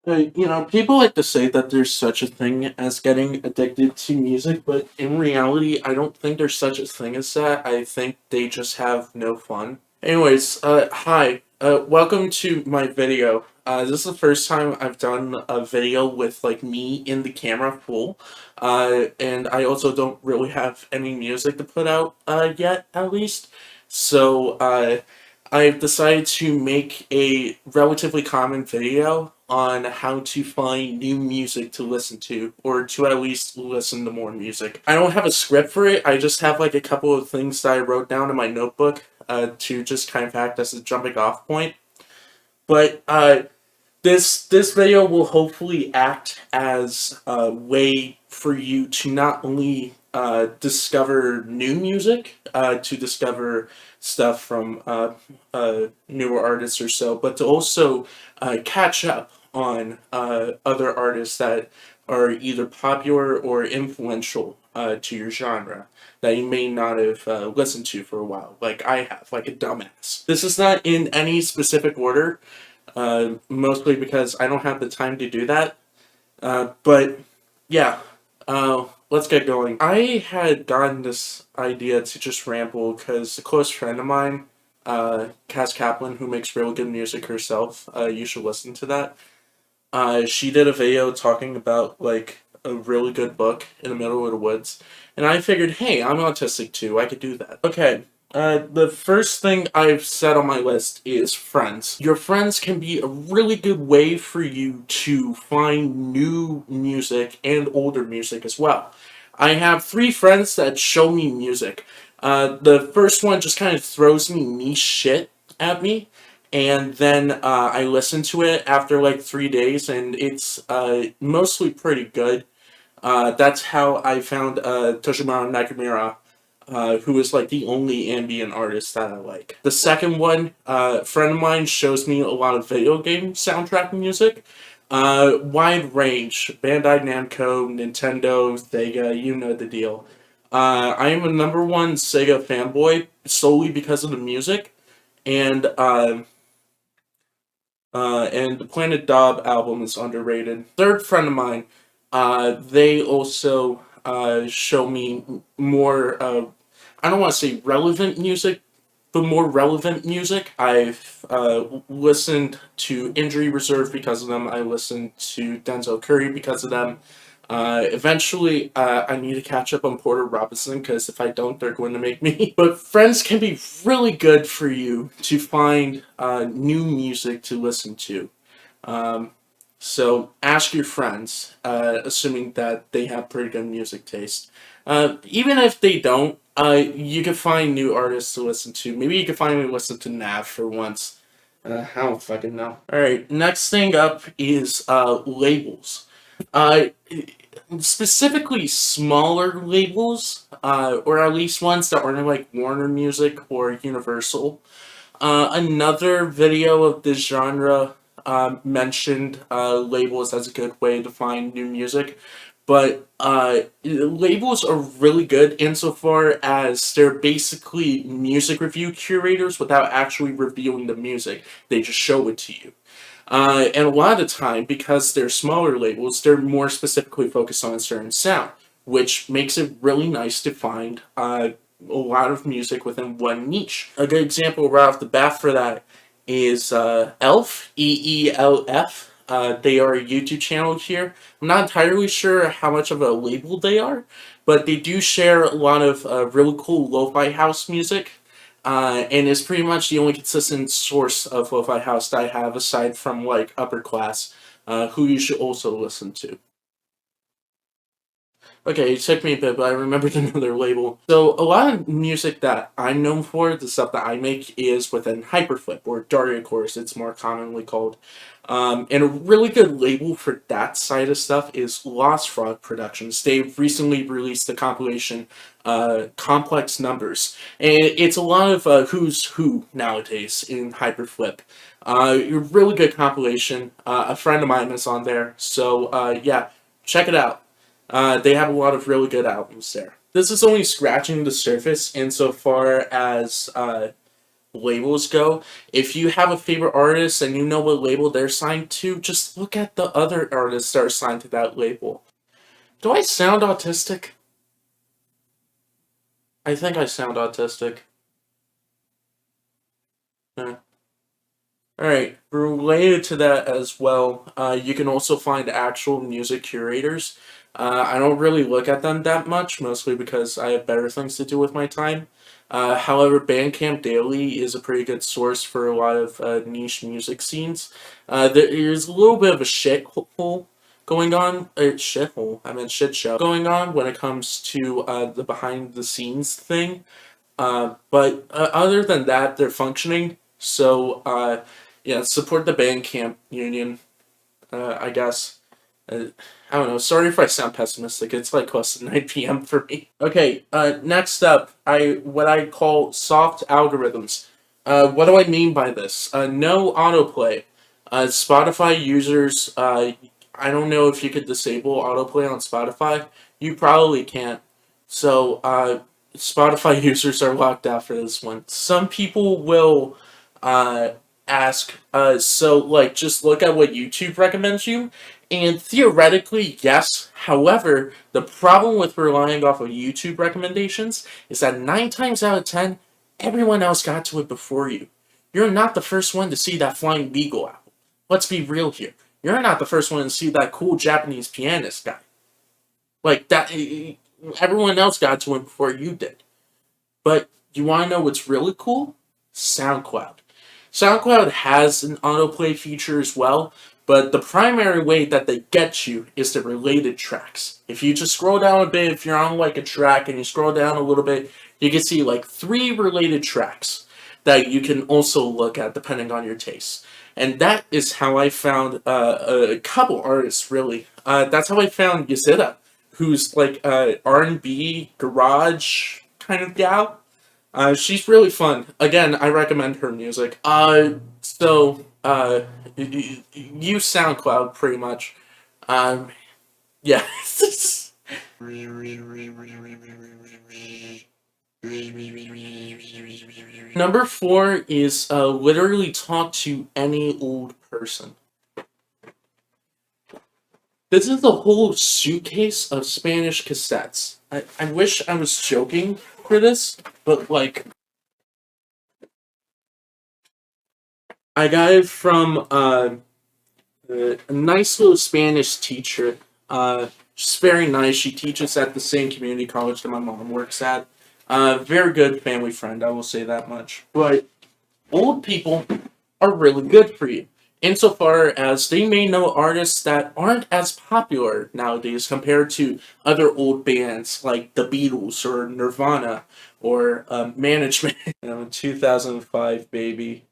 People like to say that there's such a thing as getting addicted to music, but in reality, I don't think there's such a thing as that. I think they just have no fun. Anyways, hi. Welcome to my video. This is the first time I've done a video with, like, me in the camera full. And I also don't really have any music to put out, yet, at least. So, I've decided to make a relatively common video on how to find new music to listen to, or to at least listen to more music. I don't have a script for it, I just have like a couple of things that I wrote down in my notebook to just kind of act as a jumping off point. But this video will hopefully act as a way for you to not only discover new music, to discover stuff from newer artists or so, but to also catch up on other artists that are either popular or influential to your genre that you may not have listened to for a while, like I have, like a dumbass. This is not in any specific order, mostly because I don't have the time to do that. But yeah, let's get going. I had gotten this idea to just ramble because a close friend of mine, Cass Kaplan, who makes real good music herself, you should listen to that. She did a video talking about like a really good book in the middle of the woods, and I figured, hey, I'm autistic too, I could do that. Okay, the first thing I've set on my list is friends. Your friends can be a really good way for you to find new music and older music as well. I have 3 friends that show me music. The first one just kind of throws me niche shit at me, and then I listen to it after like 3 days, and it's mostly pretty good. That's how I found Toshimaro Nakamura, who is like the only ambient artist that I like. The second one, a friend of mine shows me a lot of video game soundtrack music. Wide range, Bandai Namco, Nintendo, Sega, you know the deal. I am a #1 Sega fanboy solely because of the music, and and the Planet Dob album is underrated. Third friend of mine, they also show me more, I don't want to say relevant music, but more relevant music. I've listened to Injury Reserve because of them. I listened to Denzel Curry because of them. Eventually, I need to catch up on Porter Robinson, because if I don't, they're going to make me. But friends can be really good for you to find new music to listen to. So ask your friends, assuming that they have pretty good music taste. Even if they don't, you can find new artists to listen to. Maybe you can finally listen to Nav for once. I don't fucking know. Alright, next thing up is labels. Uh, Specifically smaller labels, or at least ones that aren't like Warner Music or Universal. Another video of this genre mentioned labels as a good way to find new music, but labels are really good insofar as they're basically music review curators without actually reviewing the music. They just show it to you. And a lot of the time, because they're smaller labels, they're more specifically focused on a certain sound, which makes it really nice to find a lot of music within one niche. A good example right off the bat for that is ELF, EELF. They are a YouTube channel here. I'm not entirely sure how much of a label they are, but they do share a lot of really cool lo-fi house music. And is pretty much the only consistent source of lo-fi house that I have, aside from like Upper Class, who you should also listen to. Okay, it took me a bit, but I remembered another label. So a lot of music that I'm known for, the stuff that I make, is within Hyperflip, or Daria Chorus, it's more commonly called. And a really good label for that side of stuff is Lost Frog Productions. They've recently released a compilation, Complex Numbers. And it's a lot of who's who nowadays in Hyperflip. A really good compilation. A friend of mine is on there, so yeah, check it out. They have a lot of really good albums there. This is only scratching the surface insofar as labels go, if you have a favorite artist and you know what label they're signed to, just look at the other artists that are signed to that label. Do I sound autistic? I think I sound autistic. Yeah. Alright, related to that as well, you can also find actual music curators. I don't really look at them that much, mostly because I have better things to do with my time. However, Bandcamp Daily is a pretty good source for a lot of niche music scenes. There is a little bit of a shithole going on, shithole, I meant shit show, going on when it comes to the behind the scenes thing. But other than that, they're functioning. So, yeah, support the Bandcamp union, I guess. I don't know. Sorry if I sound pessimistic. It's like close to 9 p.m. for me. Okay, next up, what I call soft algorithms. What do I mean by this? No autoplay. Spotify users, I don't know if you could disable autoplay on Spotify. You probably can't. So, Spotify users are locked out for this one. Some people will uh, ask, so like just look at what YouTube recommends you, and theoretically, yes. However, the problem with relying off of YouTube recommendations is that 9 times out of 10, everyone else got to it before you. You're not the first one to see that Flying Beagle album. Let's be real here. You're not the first one to see that cool Japanese pianist guy. Like that, everyone else got to it before you did. But you want to know what's really cool? SoundCloud. SoundCloud has an autoplay feature as well, but the primary way that they get you is the related tracks. If you just scroll down a bit, if you're on like a track and you scroll down a little bit, you can see like 3 related tracks that you can also look at depending on your taste. And that is how I found a couple artists, really. That's how I found Yazida, who's like R&B garage kind of gal. She's really fun. Again, I recommend her music. Use SoundCloud pretty much. Yeah. Number 4 is literally talk to any old person. This is a whole suitcase of Spanish cassettes. I wish I was joking for this, but like, I got it from a nice little Spanish teacher. She's very nice. She teaches at the same community college that my mom works at. Very good family friend, I will say that much. But old people are really good for you, insofar as they may know artists that aren't as popular nowadays compared to other old bands like the Beatles or Nirvana or Management. 2005, baby.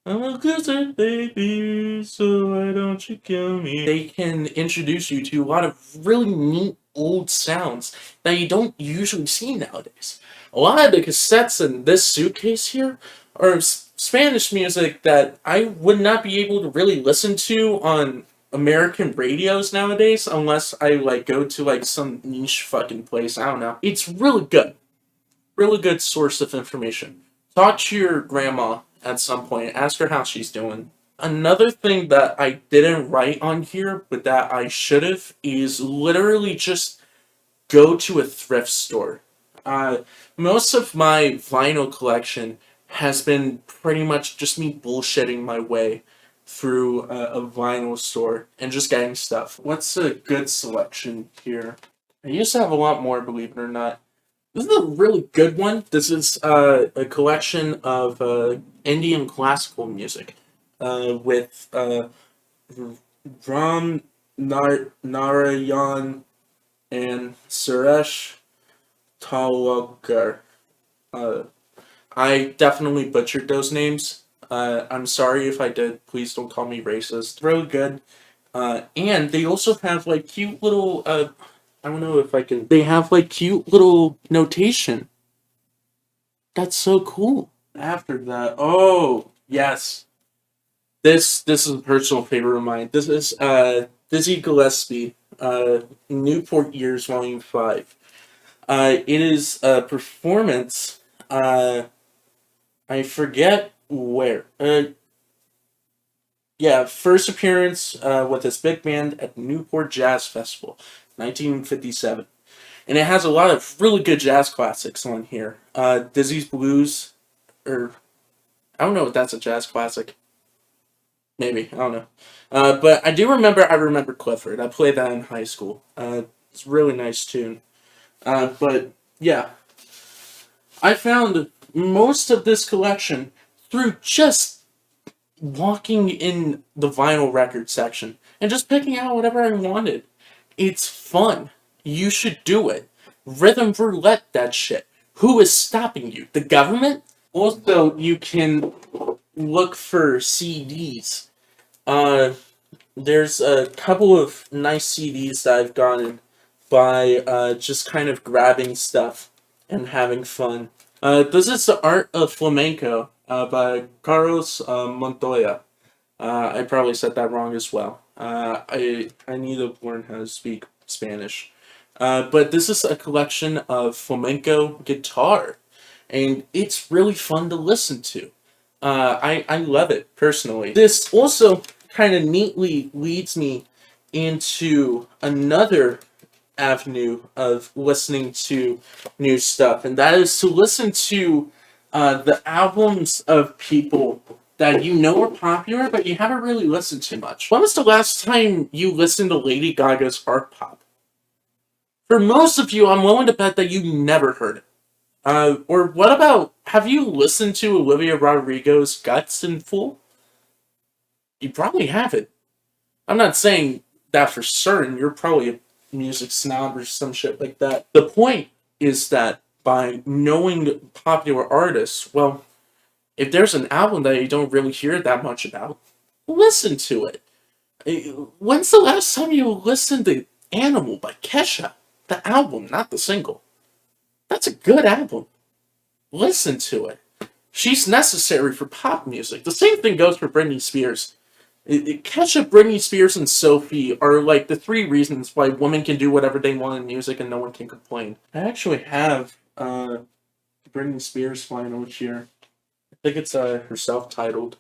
I'm a good baby, so why don't you kill me? They can introduce you to a lot of really neat old sounds that you don't usually see nowadays. A lot of the cassettes in this suitcase here are Spanish music that I would not be able to really listen to on American radios nowadays unless I like go to like some niche fucking place. I don't know. It's really good. Really good source of information. Talk to your grandma at some point. Ask her how she's doing. Another thing that I didn't write on here, but that I should have, is literally just go to a thrift store. Uh, Most of my vinyl collection has been pretty much just me bullshitting my way through a vinyl store and just getting stuff. What's a good selection here? I used to have a lot more, believe it or not. This is a really good one. This is a collection of Indian classical music with Ram Narayan and Suresh Talwalkar. Uh, I definitely butchered those names. I'm sorry if I did. Please don't call me racist. Really good. And they also have like cute little. I don't know if I can. They have like cute little notation. That's so cool. After that, oh yes, this is a personal favorite of mine. This is Dizzy Gillespie, Newport Years Volume 5. It is a performance I forget where. Yeah, first appearance with this big band at Newport Jazz Festival, 1957. And it has a lot of really good jazz classics on here. Dizzy's Blues, or I don't know if that's a jazz classic. Maybe, I don't know. But I remember Clifford. I played that in high school. It's a really nice tune. But yeah, I found most of this collection through just walking in the vinyl record section and just picking out whatever I wanted. It's fun. You should do it. Rhythm roulette that shit. Who is stopping you? The government? Also, you can look for CDs. Uh, there's a couple of nice CDs that I've gotten by just kind of grabbing stuff and having fun. This is The Art of Flamenco by Carlos Montoya. I probably said that wrong as well. I need to learn how to speak Spanish. But this is a collection of flamenco guitar, and it's really fun to listen to. I love it personally. This also kind of neatly leads me into another avenue of listening to new stuff, and that is to listen to the albums of people that you know are popular, but you haven't really listened to much. When was the last time you listened to Lady Gaga's art pop? For most of you, I'm willing to bet that you never heard it. Or what about, have you listened to Olivia Rodrigo's Guts in full? You probably haven't. I'm not saying that for certain. You're probably a music snob or some shit like that. The point is that by knowing popular artists, well, if there's an album that you don't really hear that much about, listen to it. When's the last time you listened to Animal by Kesha? The album, not the single. That's a good album. Listen to it. She's necessary for pop music. The same thing goes for Britney Spears. Kesha, Britney Spears, and Sophie are like the three reasons why women can do whatever they want in music and no one can complain. I actually have Britney Spears vinyl here. I think it's her self-titled.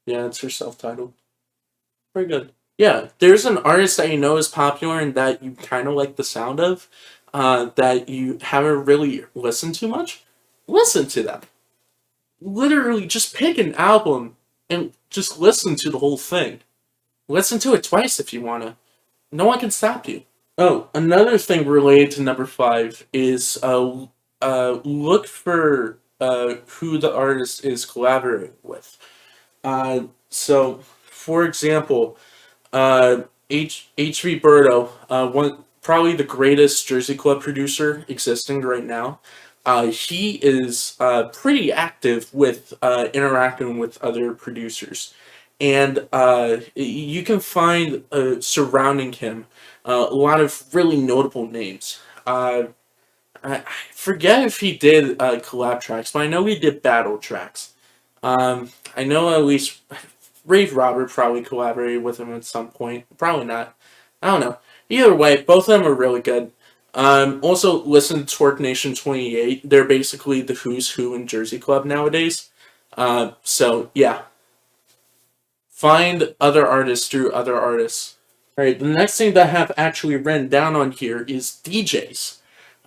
Yeah, it's her self-titled. Very good. Yeah, there's an artist that you know is popular and that you kind of like the sound of, that you haven't really listened to much. Listen to them. Literally, just pick an album and just listen to the whole thing. Listen to it twice if you wanna. No one can stop you. Oh, another thing related to number five is look for who the artist is collaborating with. So, for example, H.V. Burdo, one probably the greatest Jersey Club producer existing right now. He is pretty active with interacting with other producers, and you can find surrounding him a lot of really notable names. I forget if he did collab tracks, but I know he did battle tracks. I know at least Rave Robert probably collaborated with him at some point. Probably not. I don't know. Either way, both of them are really good. Also, listen to Twerk Nation 28. They're basically the who's who in Jersey Club nowadays. So, yeah. Find other artists through other artists. Alright, the next thing that I have actually written down on here is DJs.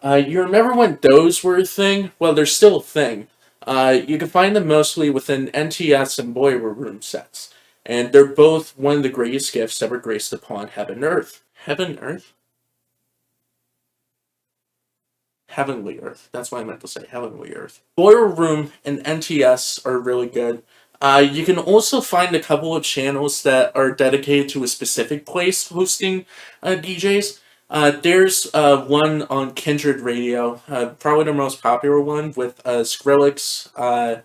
You remember when those were a thing? Well, they're still a thing. You can find them mostly within NTS and Boiler Room sets. And they're both one of the greatest gifts ever graced upon Heaven and Earth. Heaven, Earth? Heavenly Earth. That's what I meant to say. Heavenly Earth. Boiler Room and NTS are really good. You can also find a couple of channels that are dedicated to a specific place hosting DJs. There's one on Kindred Radio, probably the most popular one, with Skrillex,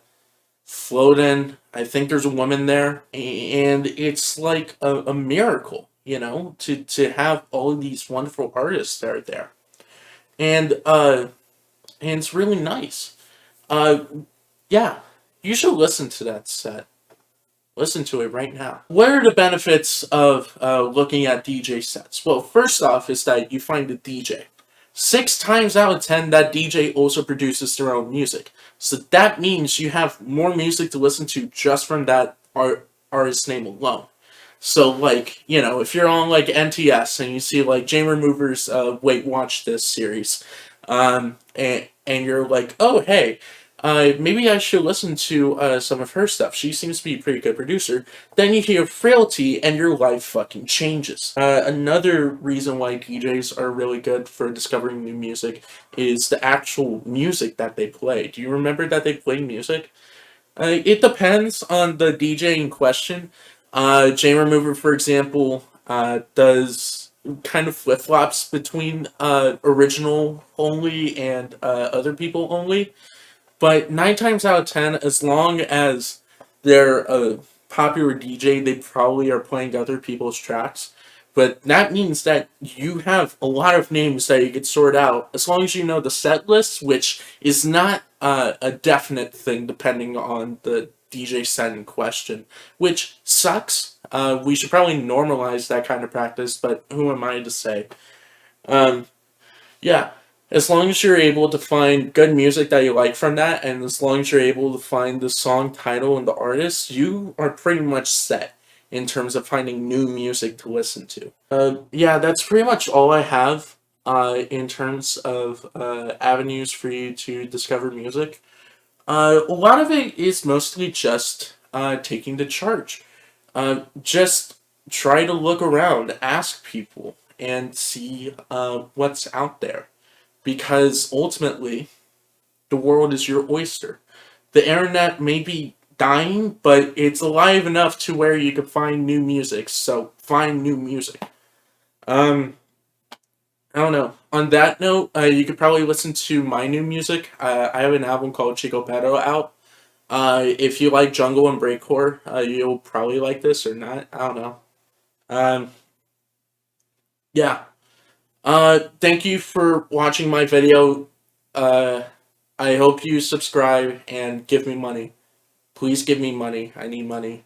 Floatin'. I think there's a woman there, and it's like a miracle, you know, to have all of these wonderful artists that are there, and it's really nice. Uh, yeah, you should listen to that set. Listen to it right now. What are the benefits of looking at DJ sets? Well, first off is that you find a DJ. 6 times out of 10, that DJ also produces their own music. So that means you have more music to listen to just from that artist name alone. So, like, you know, if you're on, like, NTS and you see, like, Jane Remover's Wait, Watch This series, and you're like, oh, hey, maybe I should listen to some of her stuff. She seems to be a pretty good producer. Then you hear Frailty, and your life fucking changes. Another reason why DJs are really good for discovering new music is the actual music that they play. Do you remember that they play music? It depends on the DJ in question. Jane Remover, for example, does kind of flip flops between original only and other people only. But 9 times out of 10, as long as they're a popular DJ, they probably are playing other people's tracks. But that means that you have a lot of names that you could sort out, as long as you know the set list, which is not a definite thing depending on the DJ set in question, which sucks. We should probably normalize that kind of practice, but who am I to say? Um, yeah, as long as you're able to find good music that you like from that, and as long as you're able to find the song title and the artist, you are pretty much set in terms of finding new music to listen to. Yeah, that's pretty much all I have in terms of avenues for you to discover music. A lot of it is mostly just taking the charge. Just try to look around, ask people, and see what's out there. Because ultimately, the world is your oyster. The internet may be dying, but it's alive enough to where you can find new music. So find new music. Um, I don't know. On that note, you could probably listen to my new music. I have an album called Chico Pero out. If you like jungle and breakcore, you'll probably like this or not. I don't know. Um, yeah. Thank you for watching my video. Uh, I hope you subscribe and give me money. Please give me money. I need money.